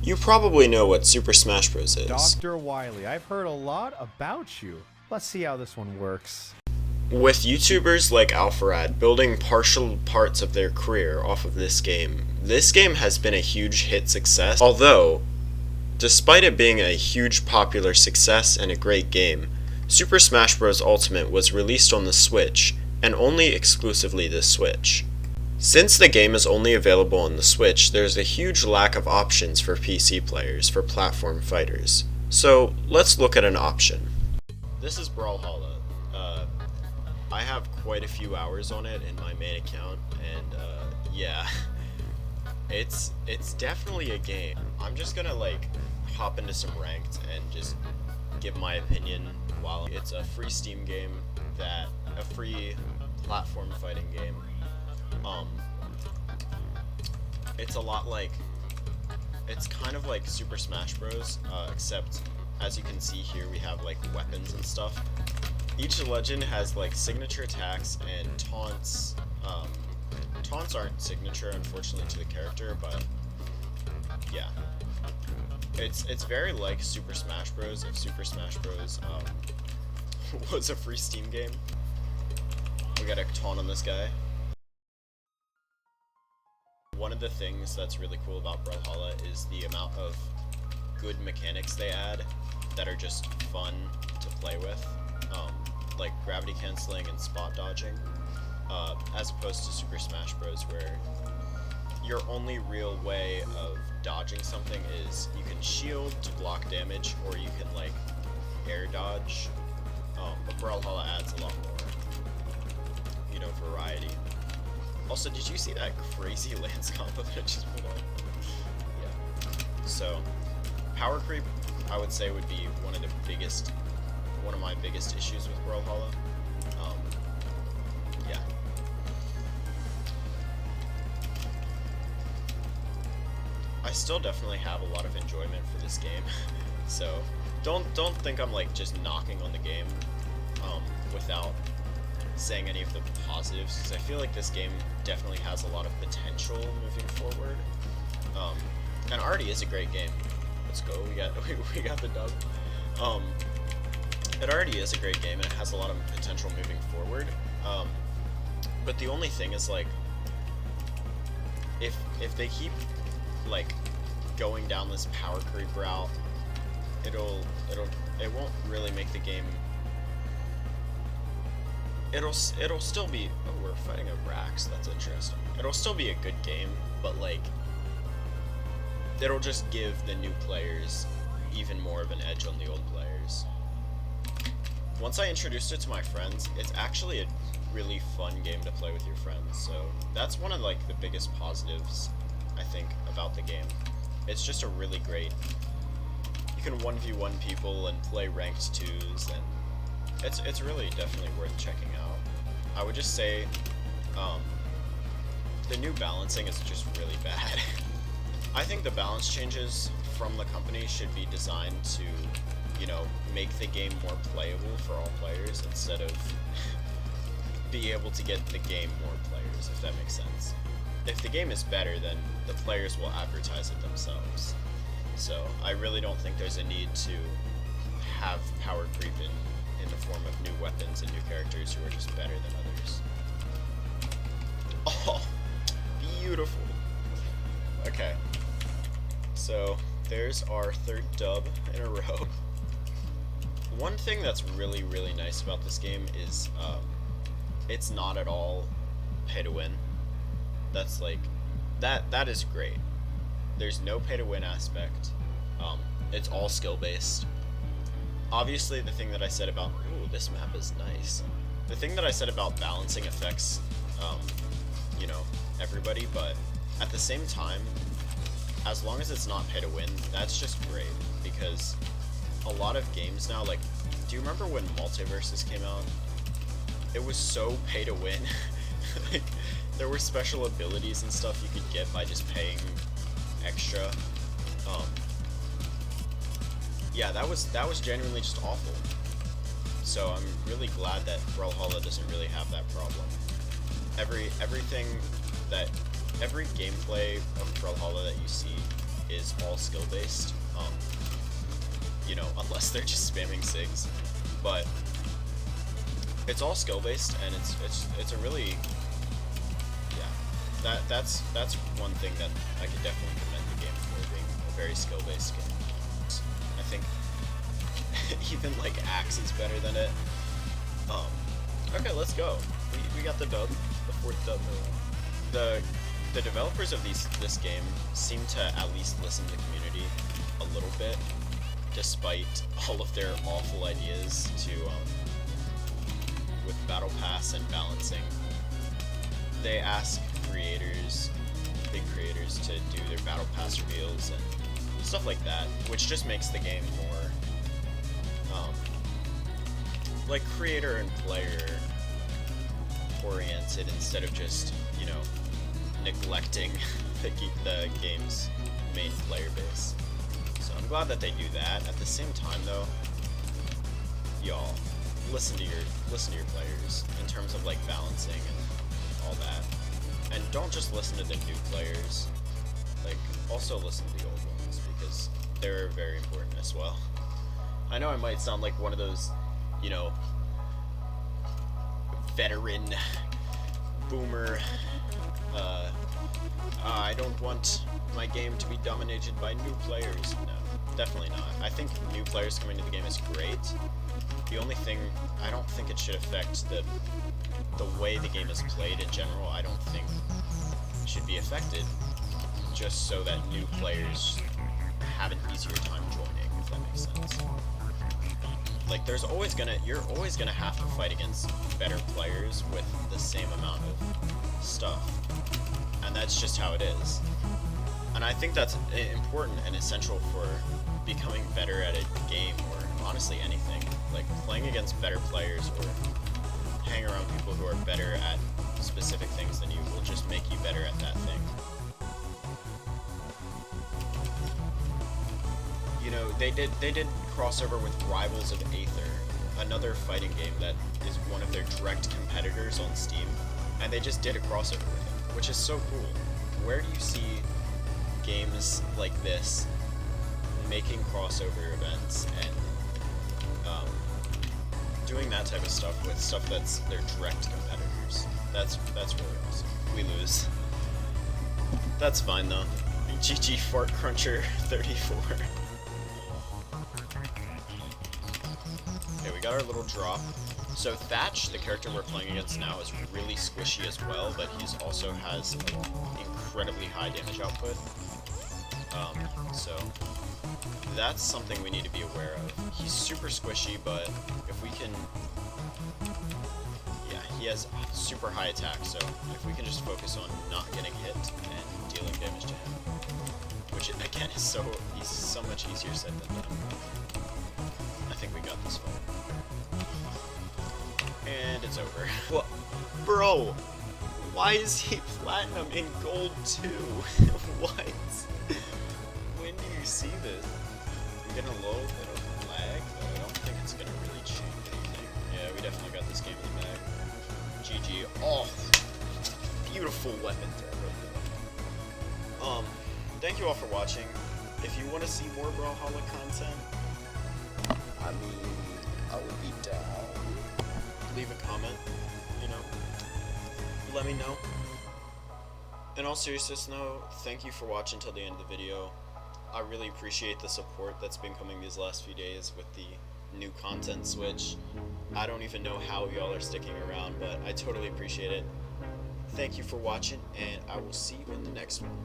You probably know what Super Smash Bros. Is. Dr. Wily, I've heard a lot about you. Let's see how this one works. With YouTubers like Alpharad building partial parts of their career off of this game has been a huge hit success. Although, despite it being a huge popular success and a great game, Super Smash Bros. Ultimate was released on the Switch, and only exclusively the Switch. Since the game is only available on the Switch, there's a huge lack of options for PC players for platform fighters. So, let's look at an option. This is Brawlhalla. I have quite a few hours on it in my main account, and yeah, it's definitely a game. I'm just gonna like hop into some ranked and just give my opinion while it's a free Steam game, a free platform fighting game. It's a lot like, it's kind of like Super Smash Bros, except as you can see here we have like weapons and stuff. Each legend has like signature attacks and taunts. Taunts aren't signature, unfortunately, to the character, but yeah. It's very like Super Smash Bros. If Super Smash Bros. Was a free Steam game. We got a taunt on this guy. One of the things that's really cool about Brawlhalla is the amount of good mechanics they add that are just fun to play with, like gravity canceling and spot dodging, as opposed to Super Smash Bros. Where your only real way of dodging something is you can shield to block damage, or you can like air dodge, but Brawlhalla adds a lot more, variety. Also, did you see that crazy lance combo that I just put on? Yeah. So, power creep, I would say, would be one of my biggest issues with Brawlhalla. Yeah. I still definitely have a lot of enjoyment for this game, so don't think I'm like just knocking on the game without saying any of the positives, because I feel like this game definitely has a lot of potential moving forward, and already is a great game. Let's go, we got the dub. It already is a great game and it has a lot of potential moving forward, but the only thing is like, if they keep like going down this power creep route, it won't really make the game. It'll still be. Oh, we're fighting a Rax. That's interesting. It'll still be a good game, but like, it'll just give the new players even more of an edge on the old players. Once I introduced it to my friends, it's actually a really fun game to play with your friends. So that's one of like the biggest positives, I think, about the game. It's just a really great. You can 1v1 people and play ranked 2s, and it's really definitely worth checking out. I would just say, the new balancing is just really bad. I think the balance changes from the company should be designed to, make the game more playable for all players, instead of be able to get the game more players, if that makes sense. If the game is better, then the players will advertise it themselves. So I really don't think there's a need to have power creep in the form of new weapons and new characters who are just better than others. Oh, beautiful. Okay, so there's our third dub in a row. One thing that's really, really nice about this game is it's not at all pay to win. That's like, that is great. There's no pay to win aspect. It's all skill based. Obviously, the thing that I said about, ooh, this map is nice. The thing that I said about balancing affects, everybody, but at the same time, as long as it's not pay to win, that's just great, because a lot of games now, like, do you remember when Multiverses came out? It was so pay to win. Like, there were special abilities and stuff you could get by just paying extra. Yeah, that was genuinely just awful. So I'm really glad that Brawlhalla doesn't really have that problem. Every gameplay of Brawlhalla that you see is all skill based. You know, unless they're just spamming SIGs, but it's all skill based, and it's a really, yeah, that's one thing that I could definitely commend the game for, being a very skill based game. I think even like Axe is better than it. Okay, let's go. We got the dub, the 4th dub. The developers of this game seem to at least listen to the community a little bit, despite all of their awful ideas with Battle Pass and balancing. They ask creators, big creators, to do their Battle Pass reveals and stuff like that, which just makes the game more like creator and player oriented, instead of just, you know, neglecting the game's main player base. So I'm glad that they do that. At the same time, though, y'all, listen to your players in terms of like balancing and all that, and don't just listen to the new players. Like, also listen to the old ones, because they're very important as well. I know I might sound like one of those, you know, veteran boomer, I don't want my game to be dominated by new players. No, definitely not. I think new players coming to the game is great. The only thing, I don't think it should affect the way the game is played in general. I don't think should be affected, just so that new players have an easier time joining, if that makes sense. Like, you're always gonna have to fight against better players with the same amount of stuff, and that's just how it is. And I think that's important and essential for becoming better at a game, or honestly anything. Like, playing against better players or hang around people who are better at specific things than you will just make you better at that thing. You know, they did crossover with Rivals of Aether, another fighting game that is one of their direct competitors on Steam, and they just did a crossover with it, which is so cool. Where do you see games like this making crossover events and doing that type of stuff with stuff that's their direct competitors? That's really awesome. We lose. That's fine though. GG Fart Cruncher 34. Okay, we got our little drop. So Thatch, the character we're playing against now, is really squishy as well, but he also has like incredibly high damage output. So that's something we need to be aware of. He's super squishy, but if we can, yeah, he has super high attack, so if we can just focus on not getting hit and dealing damage to him, which again is he's so much easier said than done. I think we got this fight. And it's over. What? Bro! Why is he platinum in gold too? What? When do you see this? I'm getting a little bit of lag, but I don't think it's gonna really change anything. Yeah, we definitely got this game in the bag. GG. Oh! Beautiful weapon throw right there. Thank you all for watching. If you want to see more Brawlhalla content, I mean, I would be down. Leave a comment, you know, let me know. In all seriousness though, thank you for watching till the end of the video. I really appreciate the support that's been coming these last few days with the new content switch. I don't even know how y'all are sticking around, but I totally appreciate it. Thank you for watching, and I will see you in the next one.